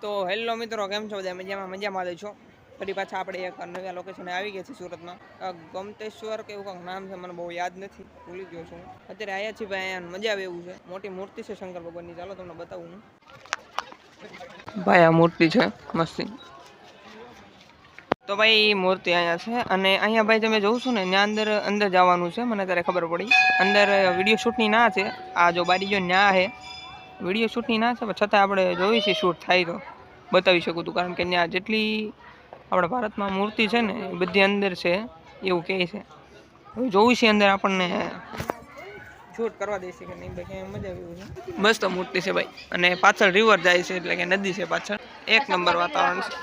તો હેલો મિત્રો, કેમ છો બધા? મજામાં જ છો. ફરી પાછા આપણે એક નવા લોકેશને આવી ગયા છીએ સુરતમાં. ગમતેશ્વર કે એવું કંઈક નામ છે, મને બહુ યાદ નથી, ભૂલી ગયો છું. અત્યારે આવ્યા છીએ ભાઈ, અહીંયા મજા આવે એવું છે. મોટી મૂર્તિ છે શંકર ભગવાનની, ચાલો તમને બતાવું હું. ભાઈ આ મૂર્તિ છે મસ્તી. તો ભાઈ મૂર્તિ અહીંયા છે, અને અહીંયા ભાઈ તમે જોઉં છો ને, ત્યાં અંદર જવાનું છે. મને ત્યારે ખબર પડી અંદર વિડીયો શૂટની ના છે. આ જો બારી જો ન્યા છે, વિડીયો શૂટની ના છે, પણ છતાં આપણે જોઈએ છીએ શૂટ થાય તો બતાવી શકું છું. કારણ કે ત્યાં જેટલી આપણા ભારતમાં મૂર્તિ છે ને એ બધી અંદર છે એવું કહે છે. હવે જોવું છે અંદર આપણને શૂટ કરવા દેશે કે નહીં ભાઈ, મજા આવી છે. મસ્ત મૂર્તિ છે ભાઈ, અને પાછળ રિવર જાય છે, એટલે કે નદી છે પાછળ. એક નંબર વાતાવરણ છે.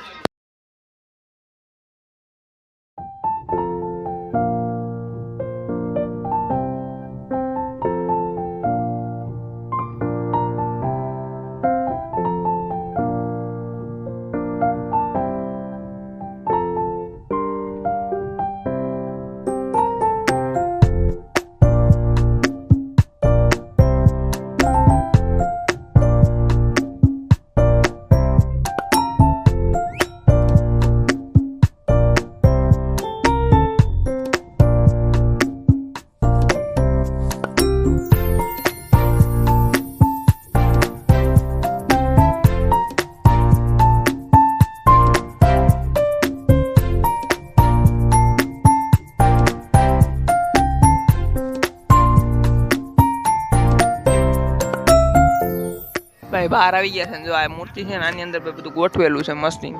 ભાઈ બહાર આવી ગયા છે ને, જો આ મૂર્તિ છે ને આની અંદર બધું ગોઠવેલું છે મસ્તી.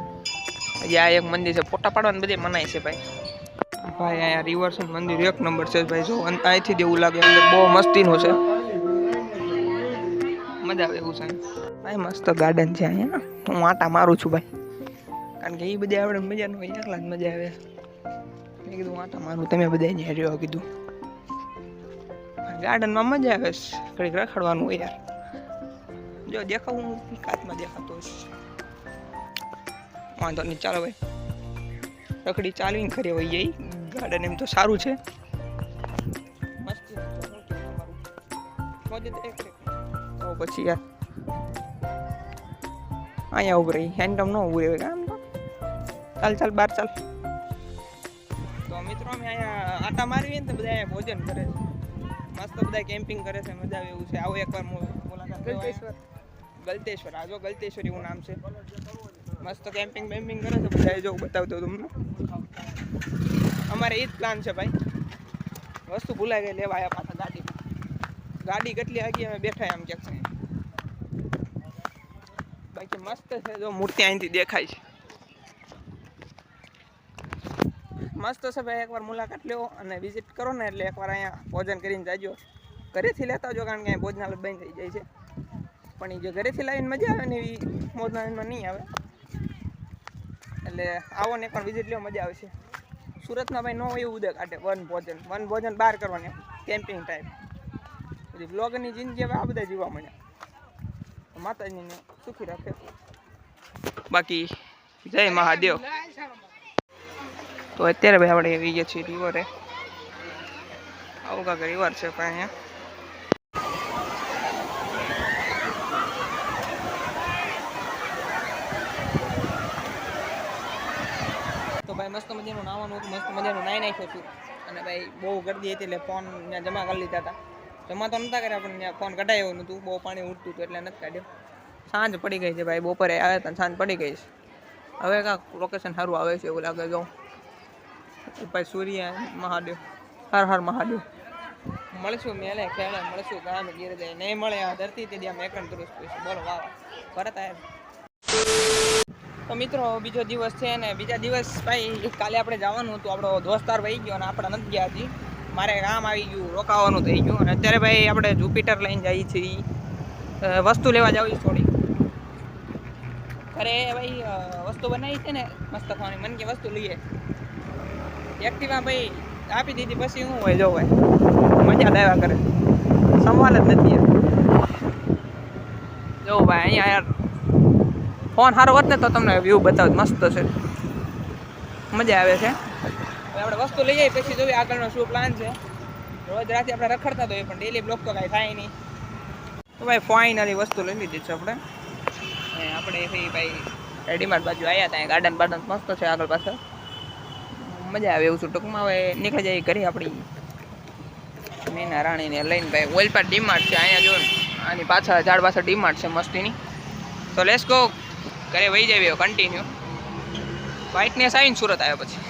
હજી આ એક મંદિર છે, ફોટા પાડવાનું બધે મનાય છે ભાઈ. ભાઈ અહીંયા રિવર છે, મંદિર એક નંબર છે ભાઈ. જો અહીંથી જ એવું લાગે અંદર બહુ મસ્તીનું છે, મજા આવે એવું છે ભાઈ. મસ્ત ગાર્ડન છે અહીંયા, હું આટા મારું છું ભાઈ, કારણ કે એ બધી આપણે મજા ન હોય, એકલા જ મજા આવે. મેં કીધું આટા મારું, તમે બધા અહીંયા રહ્યો કીધું. ગાર્ડનમાં મજા આવે છે, ઘડીક રખડવાનું હોય યાર. જો દેખાવું હું કાચમાં દેખાતો હશે, વાંધો નહીં, ચાલો ભાઈ રખડી ચાલીને ખરે હોય જઈ. ગાર્ડન એમ તો સારું છે, તો પછી યાર અહીંયા ઉભું રહી, હેન્ડમ ન ઉભું રહે આમ તો. ચાલ બહાર ચાલ. તો મિત્રો અમે અહીંયા આટા મારવીએ ને તો બધા અહીંયા ભોજન કરે છે, મસ્ત બધા કેમ્પિંગ કરે છે, મજા આવે એવું છે. આવો એકવાર મુલાકાત. ગલતેશ્વર, આ જો ગલતેશ્વર એવું નામ છે. મસ્ત કેમ્પિંગ બેમ્પિંગ કરે છે બધા, જો બતાવતો તમને. અમારે એ જ પ્લાન છે ભાઈ. વસ્તુ ભૂલાઈ ગઈ લેવા આવ્યા પાછા ગાડી કેટલી આગી અમે બેઠા એમ ક્યાંક છે. બાકી મસ્ત છે, જો મૂર્તિ અહીંથી દેખાય છે, મસ્ત છે ભાઈ. એકવાર મુલાકાત લ્યો અને વિઝિટ કરો ને, એટલે એકવાર અહીંયા ભોજન કરીને જાજો. ઘરેથી લેતા જો, કારણ કે અહીંયા ભોજનાલય બંધ થઈ જાય છે. પણ એ જે ઘરેથી લાવીને મજા આવે ને એવી ભોજનાલયમાં નહીં આવે. એટલે આવો ને એકવાર વિઝિટ લ્યો, મજા આવશે. સુરતમાં ભાઈ ન હોય એવું ઉદય કાઢે વન ભોજન બહાર કરવાની, કેમ્પિંગ ટાઈપ. પછી બ્લોગરની જિંદગી હવે આ બધા જીવવા મળ્યા. માતાજીને સુખી રાખે. બાકી જય મહાદેવ. તો અત્યારે ભાઈ આપણે આવી ગયા છીએ રિવરે. આવું કાંક રિવર છે પણ અહીંયા. તો ભાઈ મસ્ત મજાનું નાવાનું હતું, મસ્ત મજાનું નાઈ નાખ્યો છું. અને ભાઈ બહુ ગરદી હતી એટલે ફોન ત્યાં જમા કરી લીધા હતા. જમા તો નહોતા કર્યા, પણ ત્યાં ફોન કઢાયો નહોતું, બહુ પાણી ઉઠતું હતું એટલે નથી કાઢ્યો. સાંજ પડી ગઈ છે ભાઈ, બપોરે આવ્યા હતા, સાંજ પડી ગઈ છે. હવે કાંક લોકેશન સારું આવે છે એવું લાગે. જાઉં ભાઈ સૂર્ય મહાદેવ, હર હર મહાદેવ. મળશું મેલે ખેડે, મળશું ગામ ગીર જાય, નહીં મળે આ ધરતી તે ત્યાં મેકણ દુરુસ્ત છે. બોલો વાહ ભરત આવ્યા. તો મિત્રો બીજો દિવસ છે ને, બીજા દિવસ ભાઈ કાલે આપણે જવાનું હતું, આપણો દોસ્તાર વહી ગયો અને આપણે નથી ગયા હજી. મારે કામ આવી ગયું, રોકાવાનું થઈ ગયું. અને અત્યારે ભાઈ આપણે જુપિટર લઈને જઈએ છીએ, વસ્તુ લેવા જાવી થોડી. અરે ભાઈ વસ્તુ બનાવી છે ને મસ્ત ખાવાની, મન કે વસ્તુ લઈએ. એક્ટિવા ભાઈ આપી દીધી, પછી શું હોય, જો ભાઈ મજા લેવા કરે, સવાલ જ નથી યાર. જો ભાઈ અહીંયા યાર ફોન સારો હોત ને તો તમને વ્યૂ બતાવું, મસ્ત છે, મજા આવે છે. હવે આપણે વસ્તુ લઈ જઈએ, પછી જોઈએ આગળનો શું પ્લાન છે. રોજ રાતે આપણે રખડતા તો એ પણ ડેલી બ્લોક તો કાંઈ થાય નહીં. તો ભાઈ ફાઇનલી વસ્તુ લઈ લીધી છે આપણે. આપણે ભાઈ ડીમાર્ટ બાજુ આવ્યા હતા, ગાર્ડન બાર્ડન મસ્ત છે આગળ પાછળ, મજા આવે એવું છે. ટૂંકમાં હવે નીકળી જાય ઘરે આપણી મીના રાણીને લઈને. ભાઈ ઓલપાડ ડીમાર્ટ છે અહીંયા જો, આની પાછળ ઝાડ પાછળ ડીમાર્ટ છે મસ્તીની. તો લેટ્સ ગો, ઘરે વહી જાય કન્ટિન્યુ. વ્હાઇટનેસ આવીને સુરત આવ્યો પછી